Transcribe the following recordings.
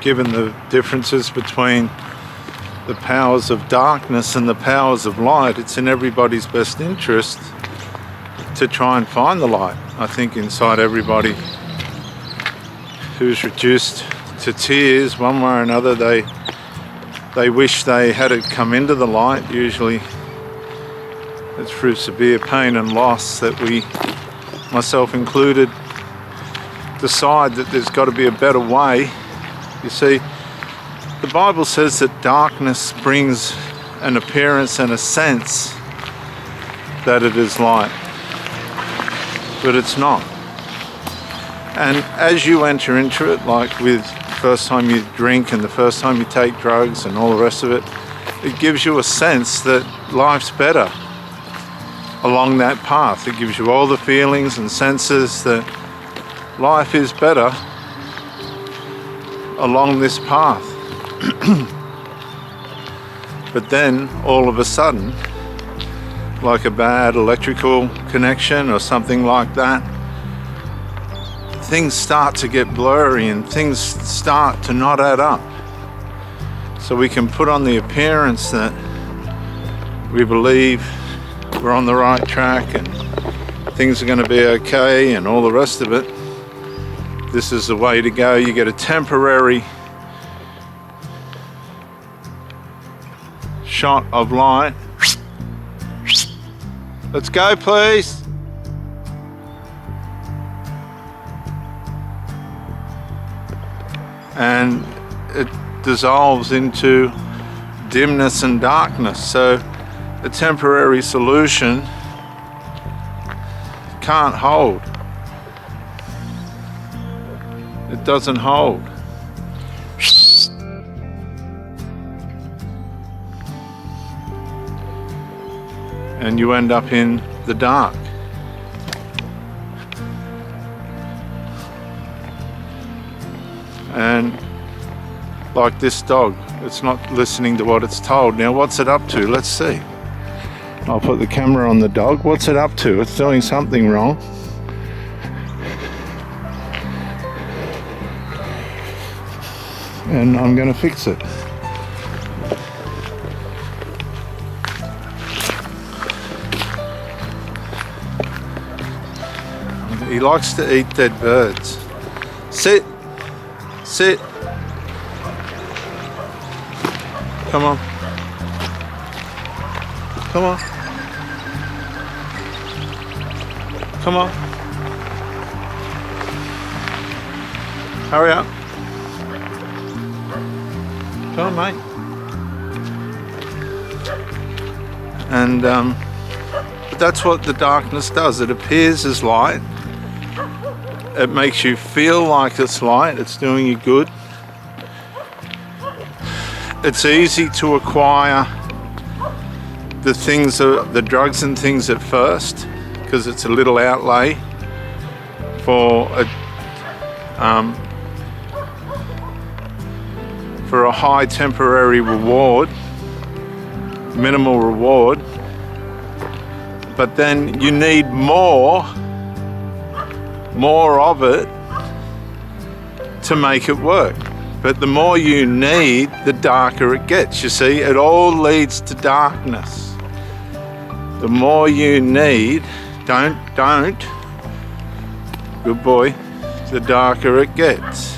given the differences between the powers of darkness and the powers of light, it's in everybody's best interest to try and find the light. I think inside everybody who's reduced to tears one way or another, they wish they had it come into the light. Usually it's through severe pain and loss that we, myself included, decide that there's got to be a better way. You see, the Bible says that darkness brings an appearance and a sense that it is light, but it's not. And as you enter into it, like with the first time you drink and the first time you take drugs and all the rest of it, it gives you a sense that life's better along that path. It gives you all the feelings and senses that life is better along this path. But then all of a sudden, like a bad electrical connection or something like that, things start to get blurry and things start to not add up. So we can put on the appearance that we believe we're on the right track and things are going to be okay and all the rest of it. This is the way to go. You get a temporary shot of light. Let's go, please. And it dissolves into dimness and darkness. So a temporary solution can't hold. It doesn't hold. And you end up in the dark. And like this dog, it's not listening to what it's told. Now, what's it up to? Let's see. I'll put the camera on the dog. What's it up to? It's doing something wrong. And I'm going to fix it. He likes to eat dead birds. Sit. Sit. Come on. Come on. Come on. Hurry up. Come on, mate. And but that's what the darkness does. It appears as light. It makes you feel like it's light. It's doing you good. It's easy to acquire the things, the drugs and things at first, because it's a little outlay for a high temporary reward, minimal reward. But then you need more of it to make it work. But the more you need, the darker it gets. You see, it all leads to darkness. The more you need, don't, good boy, the darker it gets.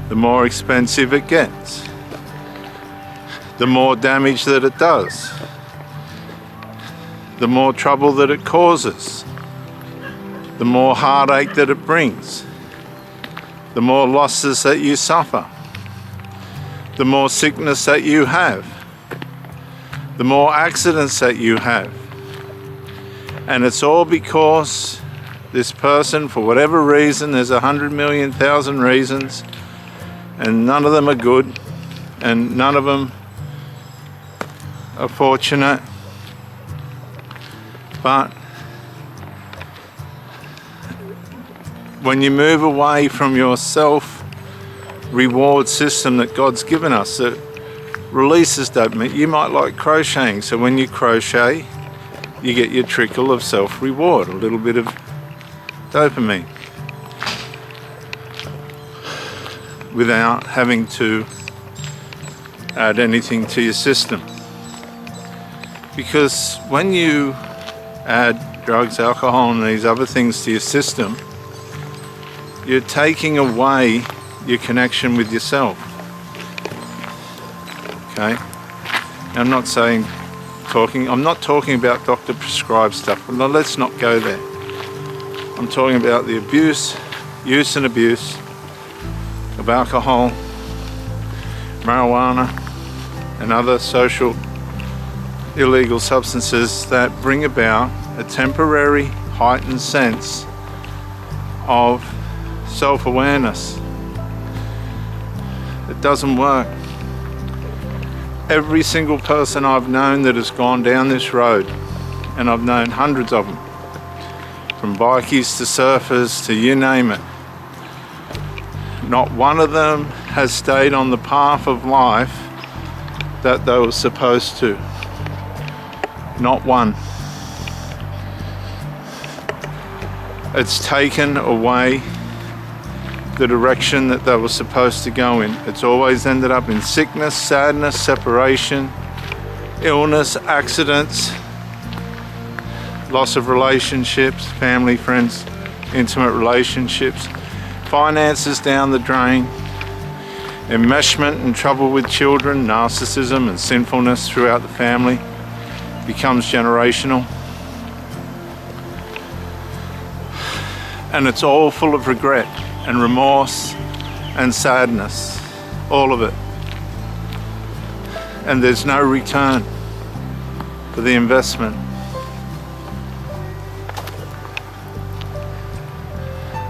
The more expensive it gets. The more damage that it does. The more trouble that it causes. The more heartache that it brings. The more losses that you suffer. The more sickness that you have. The more accidents that you have. And it's all because this person, for whatever reason, there's 100 million, 1,000 reasons, and none of them are good, and none of them are fortunate. But when you move away from your self-reward system that God's given us, that releases dopamine. You might like crocheting, so when you crochet, you get your trickle of self-reward, a little bit of dopamine. without having to add anything to your system. Because when you add drugs, alcohol and these other things to your system, you're taking away your connection with yourself. Okay? I'm not talking about doctor prescribed stuff. No, let's not go there. I'm talking about the use and abuse of alcohol, marijuana, and other social illegal substances that bring about a temporary heightened sense of self-awareness. It doesn't work. Every single person I've known that has gone down this road, and I've known hundreds of them, from bikies to surfers to you name it, not one of them has stayed on the path of life that they were supposed to. Not one. It's taken away the direction that they were supposed to go in. It's always ended up in sickness, sadness, separation, illness, accidents, loss of relationships, family, friends, intimate relationships, finances down the drain, enmeshment and trouble with children, narcissism and sinfulness throughout the family becomes generational. And it's all full of regret and remorse and sadness, all of it. And there's no return for the investment.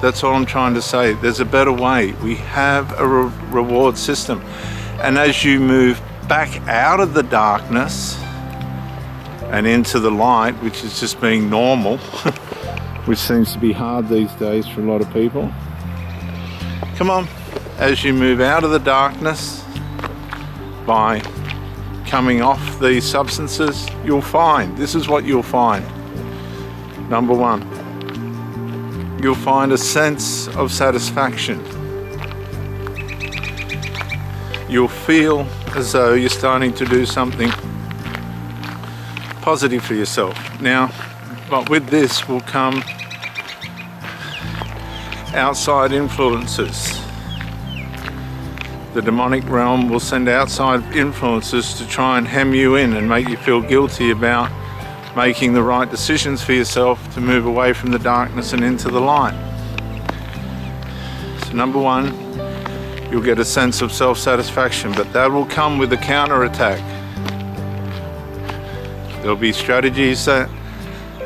That's all I'm trying to say. There's a better way. We have a reward system. And as you move back out of the darkness and into the light, which is just being normal, which seems to be hard these days for a lot of people. Come on, as you move out of the darkness by coming off these substances, you'll find, this is what you'll find. Number one, you'll find a sense of satisfaction. You'll feel as though you're starting to do something positive for yourself. Now, but with this will come outside influences. The demonic realm will send outside influences to try and hem you in and make you feel guilty about making the right decisions for yourself to move away from the darkness and into the light. So number one, you'll get a sense of self-satisfaction, but that will come with a counterattack. There'll be strategies that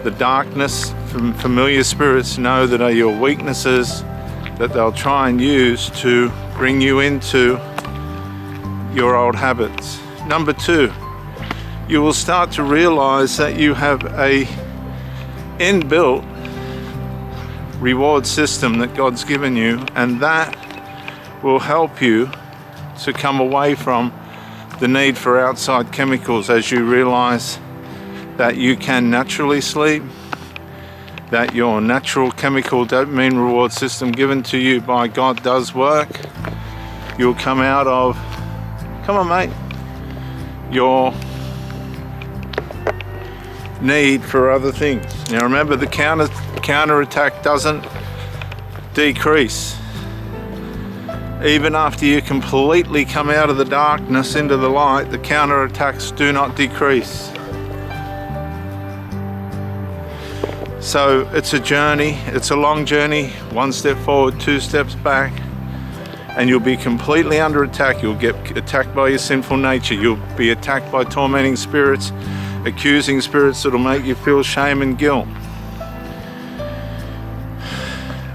the darkness from familiar spirits know that are your weaknesses, that they'll try and use to bring you into your old habits. Number two, you will start to realize that you have a inbuilt reward system that God's given you, and that will help you to come away from the need for outside chemicals as you realize that you can naturally sleep, that your natural chemical dopamine reward system given to you by God does work. You'll come out of, come on mate, your need for other things. Now remember, the counterattack doesn't decrease. Even after you completely come out of the darkness into the light, the counterattacks do not decrease. So it's a journey, it's a long journey, one step forward, two steps back, and you'll be completely under attack. You'll get attacked by your sinful nature. You'll be attacked by tormenting spirits, accusing spirits that'll make you feel shame and guilt.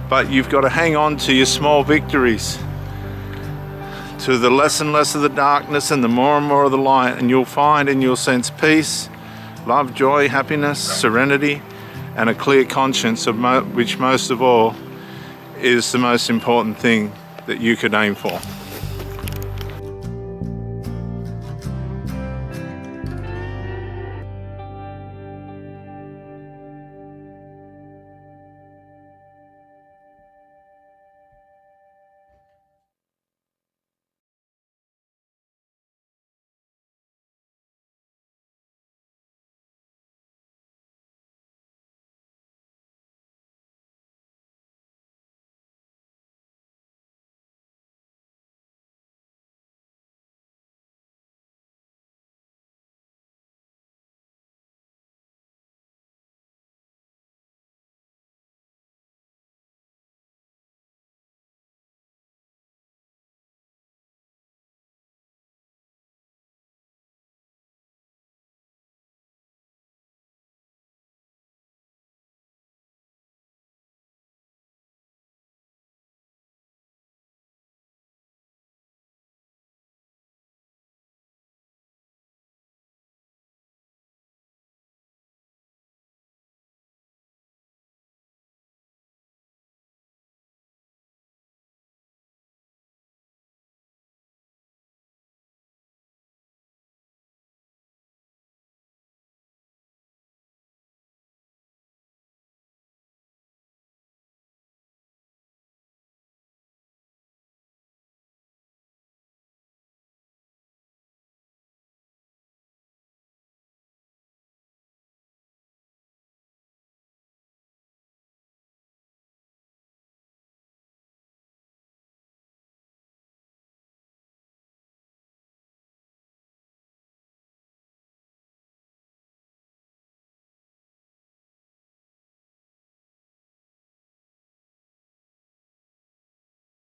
But you've got to hang on to your small victories, to the less and less of the darkness and the more and more of the light, and you'll find and you'll sense peace, love, joy, happiness, serenity, and a clear conscience, of which most of all is the most important thing that you could aim for.